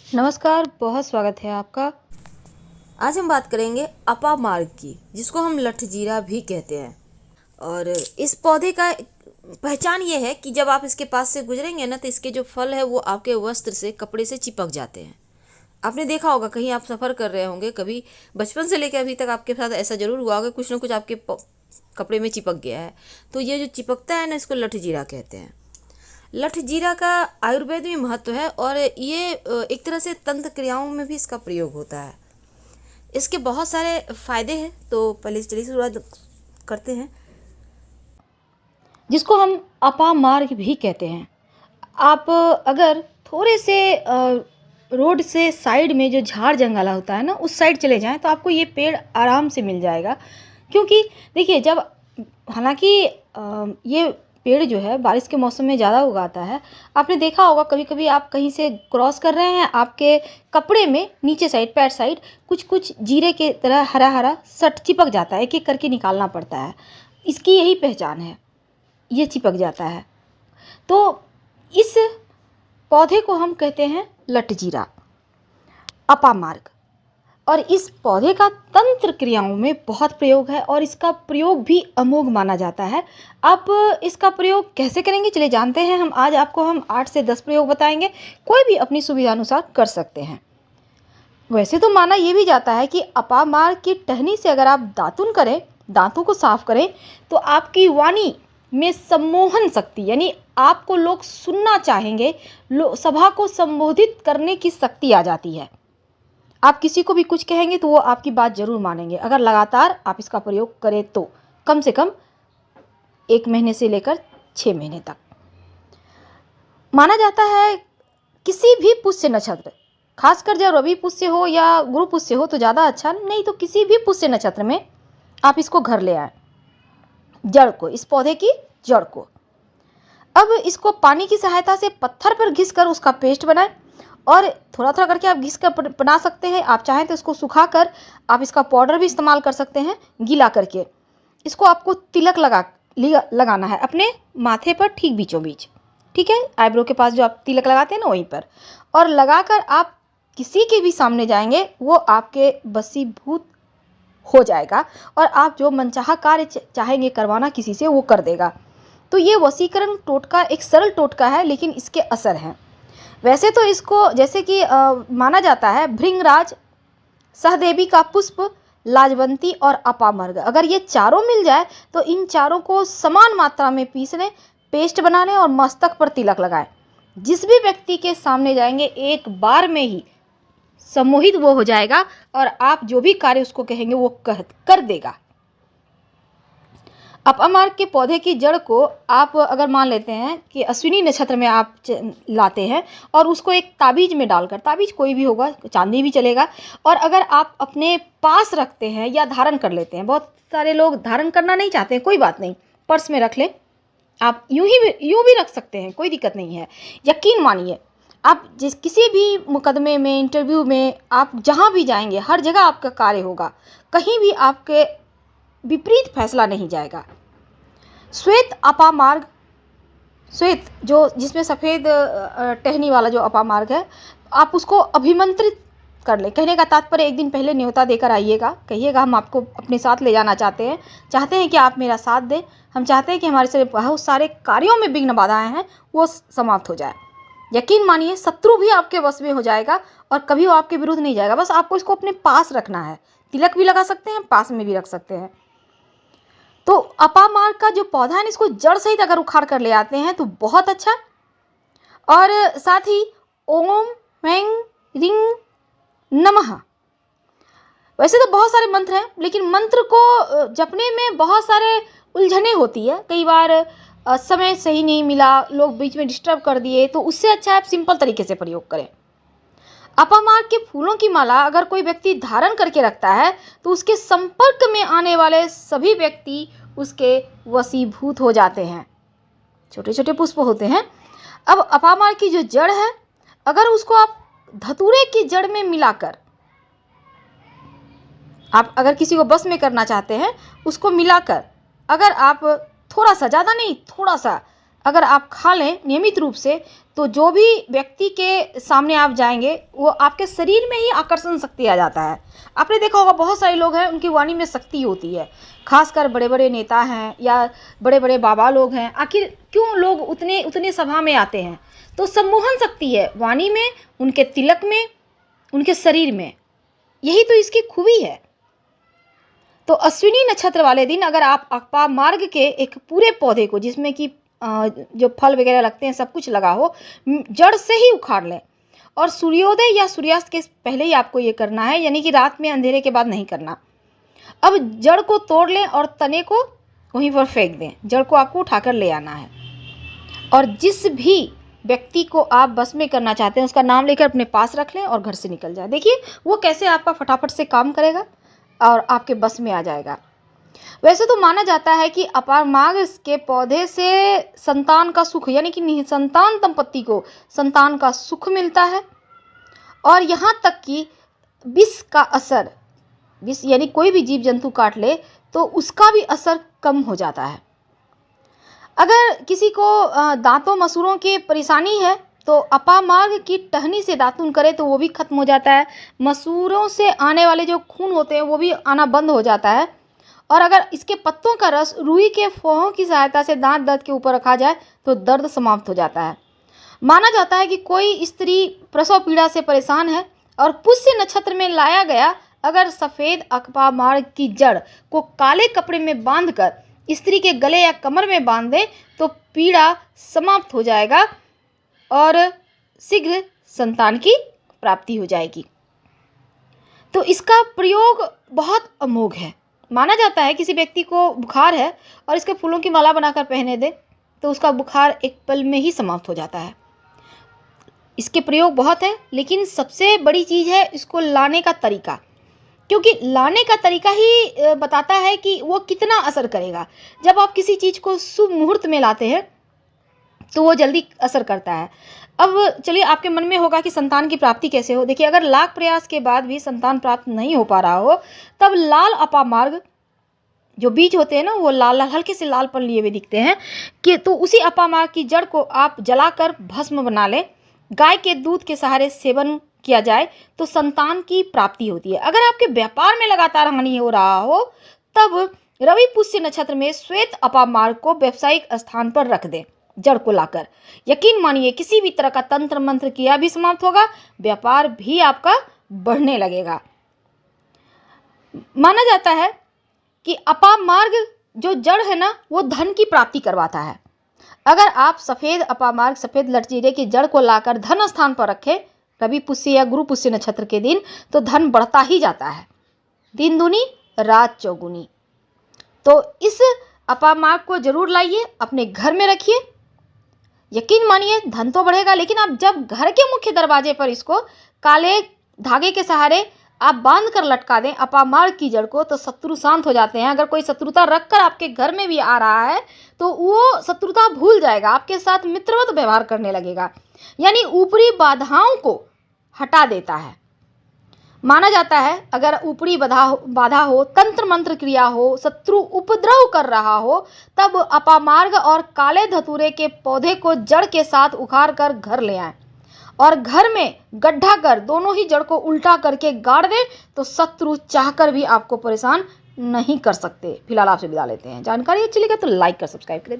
नमस्कार, बहुत स्वागत है आपका। आज हम बात करेंगे अपामार्ग की, जिसको हम लठजीरा भी कहते हैं। और इस पौधे का पहचान ये है कि जब आप इसके पास से गुजरेंगे ना, तो इसके जो फल है वो आपके वस्त्र से, कपड़े से चिपक जाते हैं। आपने देखा होगा, कहीं आप सफ़र कर रहे होंगे, कभी बचपन से लेकर अभी तक आपके साथ ऐसा जरूर हुआ होगा, कुछ ना कुछ आपके कपड़े में चिपक गया है। तो ये जो चिपकता है ना, इसको लठजीरा कहते हैं। लठजीरा का आयुर्वेद में महत्व है, और ये एक तरह से तंत्र क्रियाओं में भी इसका प्रयोग होता है। इसके बहुत सारे फायदे हैं, तो पहले चलिए शुरुआत करते हैं। जिसको हम अपामार्ग भी कहते हैं। आप अगर थोड़े से रोड से साइड में जो झाड़ जंगल होता है ना, उस साइड चले जाएं तो आपको ये पेड़ आराम से मिल जाएगा। क्योंकि देखिए, जब हालांकि ये पेड़ जो है बारिश के मौसम में ज़्यादा उगाता है। आपने देखा होगा, कभी कभी आप कहीं से क्रॉस कर रहे हैं, आपके कपड़े में नीचे साइड, पैर साइड कुछ कुछ जीरे के तरह हरा हरा सट चिपक जाता है। एक एक करके निकालना पड़ता है। इसकी यही पहचान है, ये चिपक जाता है। तो इस पौधे को हम कहते हैं लठजीरा, अपामार्ग। और इस पौधे का तंत्र क्रियाओं में बहुत प्रयोग है, और इसका प्रयोग भी अमोघ माना जाता है। अब इसका प्रयोग कैसे करेंगे, चलिए जानते हैं। हम 8 से 10 प्रयोग बताएंगे। कोई भी अपनी सुविधा अनुसार कर सकते हैं। वैसे तो माना यह भी जाता है कि अपामार्ग की टहनी से अगर आप दातुन करें, दांतों को साफ करें, तो आपकी वाणी में सम्मोहन शक्ति, यानी आपको लोग सुनना चाहेंगे, सभा को संबोधित करने की शक्ति आ जाती है। आप किसी को भी कुछ कहेंगे तो वो आपकी बात जरूर मानेंगे, अगर लगातार आप इसका प्रयोग करें तो। कम से कम 1 महीने से लेकर 6 महीने तक माना जाता है। किसी भी पुष्य नक्षत्र, खासकर जब रवि पुष्य हो या गुरु पुष्य हो तो ज़्यादा अच्छा, नहीं तो किसी भी पुष्य नक्षत्र में आप इसको घर ले आए, जड़ को, इस पौधे की जड़ को। अब इसको पानी की सहायता से पत्थर पर घिसकर उसका पेस्ट बनाएं, और थोड़ा थोड़ा करके आप घिस कर बना सकते हैं। आप चाहें तो इसको सुखाकर आप इसका पाउडर भी इस्तेमाल कर सकते हैं, गीला करके। इसको आपको तिलक लगाना है अपने माथे पर, ठीक बीचों बीच, ठीक है, आईब्रो के पास जो आप तिलक लगाते हैं ना, वहीं पर। और लगाकर आप किसी के भी सामने जाएंगे, वो आपके वशीभूत हो जाएगा, और आप जो मनचाहा कार्य चाहेंगे करवाना किसी से, वो कर देगा। तो ये वशीकरण टोटका एक सरल टोटका है, लेकिन इसके असर हैं। वैसे तो इसको जैसे कि माना जाता है, भृंगराज, सहदेवी का पुष्प, लाजवंती और अपामर्ग, अगर ये चारों मिल जाए तो इन चारों को समान मात्रा में पीस लें, पेस्ट बना लें और मस्तक पर तिलक लगाएं। जिस भी व्यक्ति के सामने जाएंगे, एक बार में ही सम्मोहित वो हो जाएगा, और आप जो भी कार्य उसको कहेंगे वो कर देगा। अपामार्ग के पौधे की जड़ को आप अगर मान लेते हैं कि अश्विनी नक्षत्र में आप लाते हैं, और उसको एक ताबीज में डालकर, ताबीज कोई भी होगा, चांदी भी चलेगा, और अगर आप अपने पास रखते हैं या धारण कर लेते हैं, बहुत सारे लोग धारण करना नहीं चाहते हैं, कोई बात नहीं, पर्स में रख लें। आप यूं भी रख सकते हैं, कोई दिक्कत नहीं है। यकीन मानिए, आप किसी भी मुकदमे में, इंटरव्यू में, आप जहाँ भी जाएंगे, हर जगह आपका कार्य होगा, कहीं भी आपके विपरीत फैसला नहीं जाएगा। श्वेत अपामार्ग, श्वेत जो जिसमें सफ़ेद टहनी वाला जो अपामार्ग है, आप उसको अभिमंत्रित कर ले। कहने का तात्पर्य, एक दिन पहले न्योता देकर आइएगा, कहिएगा हम आपको अपने साथ ले जाना चाहते हैं कि आप मेरा साथ दें। हम चाहते हैं कि हमारे से बहुत सारे कार्यों में विघ्न बाधाएं हैं, वो समाप्त हो जाए। यकीन मानिए, शत्रु भी आपके वश में हो जाएगा, और कभी वो आपके विरुद्ध नहीं जाएगा। बस आपको इसको अपने पास रखना है। तिलक भी लगा सकते हैं, पास में भी रख सकते हैं। तो अपामार्ग का जो पौधा है, इसको जड़ सहित अगर उखाड़ कर ले आते हैं तो बहुत अच्छा। और साथ ही ओम वें रिंग नमः, वैसे तो बहुत सारे मंत्र हैं, लेकिन मंत्र को जपने में बहुत सारे उलझने होती है। कई बार समय सही नहीं मिला, लोग बीच में डिस्टर्ब कर दिए, तो उससे अच्छा आप सिंपल तरीके से प्रयोग करें। अपामार्ग के फूलों की माला अगर कोई व्यक्ति धारण करके रखता है, तो उसके संपर्क में आने वाले सभी व्यक्ति उसके वशीभूत हो जाते हैं। छोटे छोटे पुष्प होते हैं। अब अपामार्ग की जो जड़ है, अगर उसको आप धतूरे की जड़ में मिलाकर, आप अगर किसी को बस में करना चाहते हैं, उसको मिलाकर अगर आप थोड़ा सा, ज़्यादा नहीं, थोड़ा सा अगर आप खा लें नियमित रूप से, तो जो भी व्यक्ति के सामने आप जाएंगे वो आपके शरीर में ही आकर्षण शक्ति आ जाता है। आपने देखा होगा बहुत सारे लोग हैं उनकी वाणी में शक्ति होती है, खासकर बड़े बड़े नेता हैं या बड़े बड़े बाबा लोग हैं। आखिर क्यों लोग उतने उतने सभा में आते हैं? तो सम्मोहन शक्ति है वाणी में, उनके तिलक में, उनके शरीर में। यही तो इसकी खूबी है। तो अश्विनी नक्षत्र वाले दिन अगर आप अपामार्ग मार्ग के एक पूरे पौधे को, जिसमें कि जो फल वगैरह लगते हैं सब कुछ लगा हो, जड़ से ही उखाड़ लें। और सूर्योदय या सूर्यास्त के पहले ही आपको ये करना है, यानी कि रात में अंधेरे के बाद नहीं करना। अब जड़ को तोड़ लें और तने को वहीं पर फेंक दें। जड़ को आपको उठाकर ले आना है और जिस भी व्यक्ति को आप बस में करना चाहते हैं उसका नाम लेकर अपने पास रख लें और घर से निकल जाए। देखिए वो कैसे आपका फटाफट से काम करेगा और आपके बस में आ जाएगा। वैसे तो माना जाता है कि अपामार्ग के पौधे से संतान का सुख, यानी कि निसंतान दंपत्ति को संतान का सुख मिलता है। और यहाँ तक कि विष का असर, विष यानी कोई भी जीव जंतु काट ले तो उसका भी असर कम हो जाता है। अगर किसी को दांतों मसूड़ों की परेशानी है तो अपामार्ग की टहनी से दातुन करे तो वो भी खत्म हो जाता है। मसूड़ों से आने वाले जो खून होते हैं वो भी आना बंद हो जाता है। और अगर इसके पत्तों का रस रुई के फोहों की सहायता से दांत दर्द के ऊपर रखा जाए तो दर्द समाप्त हो जाता है। माना जाता है कि कोई स्त्री प्रसव पीड़ा से परेशान है और पुष्य नक्षत्र में लाया गया अगर सफ़ेद अपामार्ग की जड़ को काले कपड़े में बांधकर स्त्री के गले या कमर में बांध दे तो पीड़ा समाप्त हो जाएगा और शीघ्र संतान की प्राप्ति हो जाएगी। तो इसका प्रयोग बहुत अमोघ है। माना जाता है किसी व्यक्ति को बुखार है और इसके फूलों की माला बनाकर पहने दे तो उसका बुखार एक पल में ही समाप्त हो जाता है। इसके प्रयोग बहुत है, लेकिन सबसे बड़ी चीज़ है इसको लाने का तरीका, क्योंकि लाने का तरीका ही बताता है कि वो कितना असर करेगा। जब आप किसी चीज़ को शुभ मुहूर्त में लाते हैं तो वो जल्दी असर करता है। अब चलिए आपके मन में होगा कि संतान की प्राप्ति कैसे हो। देखिए अगर लाख प्रयास के बाद भी संतान प्राप्त नहीं हो पा रहा हो तब लाल अपामार्ग जो बीज होते हैं ना वो लाल लाल हल्के से लालपन लिए हुए दिखते हैं कि तो उसी अपामार्ग की जड़ को आप जलाकर भस्म बना लें। गाय के दूध के सहारे सेवन किया जाए तो संतान की प्राप्ति होती है। अगर आपके व्यापार में लगातार हानि हो रहा हो तब रवि पुष्य नक्षत्र में श्वेत अपामार्ग को व्यावसायिक स्थान पर रख दें जड़ को लाकर। यकीन मानिए किसी भी तरह का तंत्र मंत्र किया भी समाप्त होगा, व्यापार भी आपका बढ़ने लगेगा। माना जाता है कि अपामार्ग जो जड़ है ना वो धन की प्राप्ति करवाता है। अगर आप सफ़ेद अपामार्ग सफ़ेद लटजीरे की जड़ को लाकर धन स्थान पर रखें रवि पुष्य या गुरु पुष्य नक्षत्र के दिन तो धन बढ़ता ही जाता है, दिन दूनी रात चौगुनी। तो इस अपामार्ग को जरूर लाइए, अपने घर में रखिए। यकीन मानिए धन तो बढ़ेगा, लेकिन आप जब घर के मुख्य दरवाजे पर इसको काले धागे के सहारे आप बांध कर लटका दें अपामार्ग की जड़ को तो शत्रु शांत हो जाते हैं। अगर कोई शत्रुता रखकर आपके घर में भी आ रहा है तो वो शत्रुता भूल जाएगा, आपके साथ मित्रवत व्यवहार करने लगेगा, यानी ऊपरी बाधाओं को हटा देता है। माना जाता है अगर ऊपरी बाधा हो, तंत्र मंत्र क्रिया हो, शत्रु उपद्रव कर रहा हो तब अपामार्ग और काले धतूरे के पौधे को जड़ के साथ उखाड़ कर घर ले आएं और घर में गड्ढा कर दोनों ही जड़ को उल्टा करके गाड़ दें तो शत्रु चाहकर भी आपको परेशान नहीं कर सकते। फिलहाल आपसे विदा लेते हैं। जानकारी अच्छी लगे तो लाइक कर सब्सक्राइब करें।